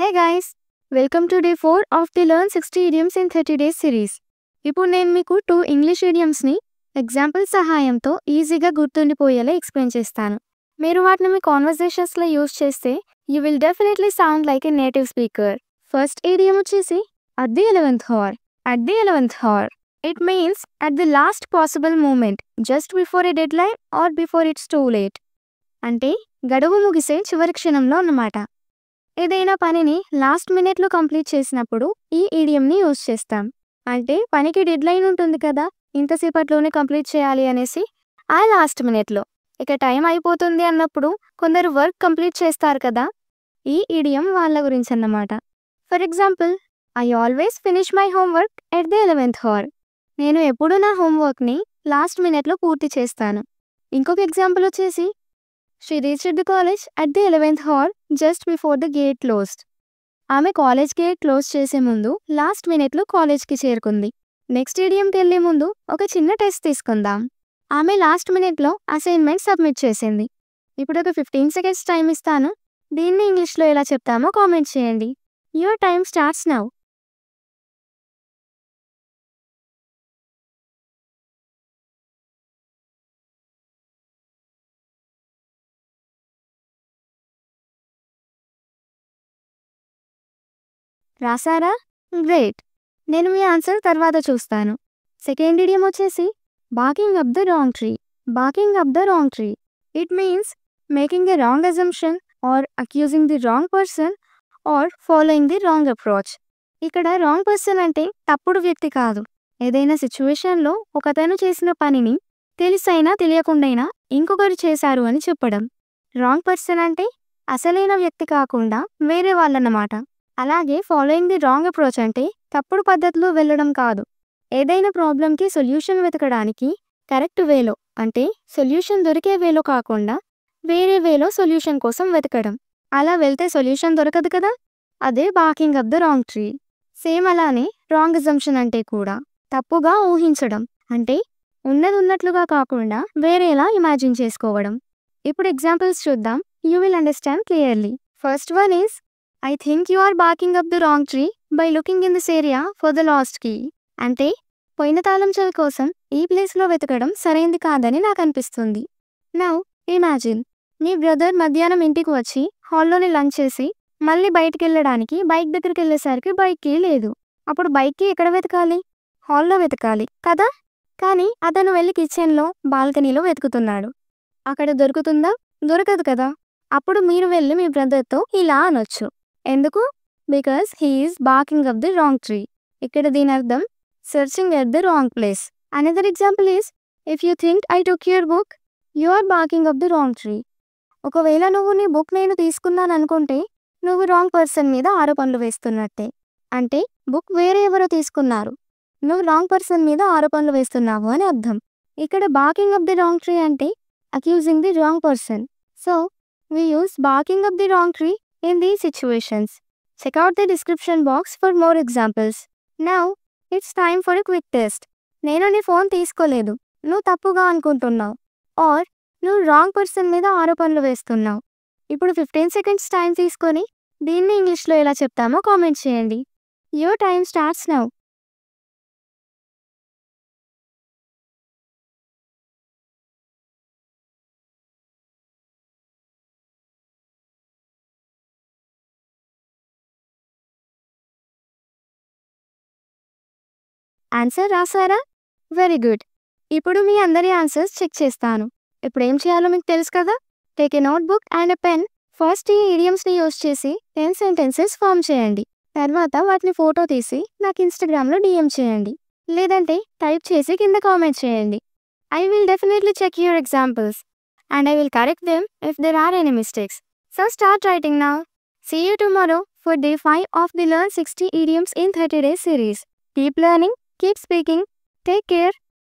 Hey guys, welcome to day 4 of the Learn 60 Idioms in 30 Days series. ఇప్పుడు నేను మీకు 2 English ఇడియమ్స్ని example సహాయంతో ఈజీగా గుర్తుండిపోయేలా ఎక్స్ప్లెయిన్ చేస్తాను. మీరు వాటిని మీ కాన్వర్సేషన్స్లో యూజ్ చేస్తే you will definitely sound like a native speaker. First idiom వచ్చేసి at the 11th hour. At the 11th hour. It means at the last possible moment, just before a deadline or before it's too late. అంటే గడువు ముగిసే చివరి క్షణంలో అన్నమాట. ఏదైనా పనిని last మినిట్లో కంప్లీట్ చేసినప్పుడు ఈ ఈడియంని యూజ్ చేస్తాం. అంటే పనికి డెడ్లైన్ ఉంటుంది కదా, ఇంతసేపట్లోనే కంప్లీట్ చేయాలి అనేసి ఆ లాస్ట్ మినిట్లో ఇక టైం అయిపోతుంది అన్నప్పుడు కొందరు వర్క్ కంప్లీట్ చేస్తారు కదా, ఈ ఈడియం వాళ్ళ గురించి అన్నమాట. For example, I always finish my homework at the 11th hour. నేను ఎప్పుడు నా హోంవర్క్ని లాస్ట్ మినిట్లో పూర్తి చేస్తాను. ఇంకొక ఎగ్జాంపుల్ వచ్చేసి she reached the college at the 11th hour just before the gate closed. ఆమె కాలేజ్ గేట్ క్లోజ్ చేసే ముందు లాస్ట్ మినిట్లో కాలేజ్కి చేరుకుంది. నెక్స్ట్ ఈడియంకి వెళ్ళే ముందు ఒక చిన్న టెస్ట్ తీసుకుందాం. ఆమె లాస్ట్ మినిట్లో అసైన్మెంట్ సబ్మిట్ చేసింది. ఇప్పుడు ఒక 15 seconds టైం ఇస్తాను. దీన్ని ఇంగ్లీష్లో ఎలా చెప్తామో కామెంట్ చేయండి. Your time starts now. రాసారా? గ్రేట్. నేను మీ ఆన్సర్ తర్వాత చూస్తాను. సెకండ్ ఇడియం వచ్చేసి barking up the wrong tree. Barking up the wrong tree. It means making a wrong assumption or accusing the wrong person or following the wrong approach. ఇక్కడ wrong person అంటే తప్పుడు వ్యక్తి కాదు. ఏదైనా సిచ్యువేషన్లో ఒకతను చేసిన పనిని తెలిసైనా తెలియకుండైనా ఇంకొకరు చేశారు అని చెప్పడం. రాంగ్ పర్సన్ అంటే అసలైన వ్యక్తి కాకుండా వేరే వాళ్ళన్నమాట. అలాగే ఫాలోయింగ్ ది రాంగ్ అప్రోచ్ అంటే తప్పుడు పద్ధతిలో వెళ్ళడం కాదు. ఏదైనా ప్రాబ్లంకి సొల్యూషన్ వెతకడానికి కరెక్ట్ వేలో, అంటే సొల్యూషన్ దొరికే వేలో కాకుండా వేరే వేలో సొల్యూషన్ కోసం వెతకడం. అలా వెళ్తే సొల్యూషన్ దొరకదు కదా, అదే barking up the wrong tree. Same అలానే రాంగ్ అజంప్షన్ అంటే కూడా తప్పుగా ఊహించడం, అంటే ఉన్నది ఉన్నట్లుగా కాకుండా వేరేలా ఇమాజిన్ చేసుకోవడం. ఇప్పుడు ఎగ్జాంపుల్స్ చూద్దాం. You will understand clearly. First one is I think you are barking up the wrong tree by looking in this area for the lost key. అంటే పోయిన తాళం చెవి కోసం ఈ ప్లేస్లో వెతకడం సరైంది కాదని నాకు అనిపిస్తుంది. నౌ ఇమాజిన్, మీ బ్రదర్ మధ్యాహ్నం ఇంటికి వచ్చి హాల్లోనే లంచ్ చేసి మళ్ళీ బయటికి వెళ్ళడానికి బైక్ దగ్గరికి వెళ్ళేసరికి బైక్ కీ లేదు. అప్పుడు బైక్ కీ ఎక్కడ వెతకాలి? హాల్లో వెతకాలి కదా. కానీ అతను వెళ్ళి కిచెన్లో బాల్కనీలో వెతుకుతున్నాడు. అక్కడ దొరుకుతుందా? దొరకదు కదా. అప్పుడు మీరు వెళ్ళి మీ బ్రదర్తో ఇలా అనొచ్చు. ఎందుకు? Because he is barking up the wrong tree. ఇక్కడ దీని అర్థం searching at the wrong place. Another example is if you think I took your book, you are barking up the wrong tree. ఒకవేళ నువ్వు నీ బుక్ నేను తీసుకున్నాను అనుకుంటే నువ్వు రాంగ్ పర్సన్ మీద ఆరోపణలు వేస్తున్నట్టే. అంటే బుక్ వేరే ఎవరో తీసుకున్నారు, నువ్వు రాంగ్ పర్సన్ మీద ఆరోపణలు వేస్తున్నావు అని అర్థం. ఇక్కడ barking up the wrong tree అంటే accusing the wrong person. So we use barking up the wrong tree in these situations. Check out the description box for more examples. Now, it's time for a quick test. నేను నీ phone తీసుకోలేదు, నువ్వు తప్పుగా అనుకుంటున్నావు, are నువ్వు wrong person మీద ఆరోపణలు వేస్తున్నావు. ఇప్పుడు 15 seconds టైం తీసుకొని దీన్ని ఇంగ్లీష్లో ఎలా చెప్తామో కామెంట్ చేయండి. Your time starts now. Answer రాసారా? Very good. ఇప్పుడు మీ అందరి ఆన్సర్స్ చెక్ చేస్తాను. ఇప్పుడు ఏం చేయాలో మీకు తెలుసు కదా. Take a notebook and a pen. First ఈ ఈడియమ్స్ని యూజ్ చేసి 10 sentences ఫామ్ చేయండి. తర్వాత వాటిని ఫోటో తీసి నాకు ఇన్స్టాగ్రామ్లో DM చేయండి, లేదంటే టైప్ చేసి కింద కామెంట్ చేయండి. I will definitely check your examples and I will correct them if there are any mistakes. So start writing now. See you tomorrow for day 5 of the Learn 60 Idioms in 30 Days series. Keep learning, keep speaking. Take care.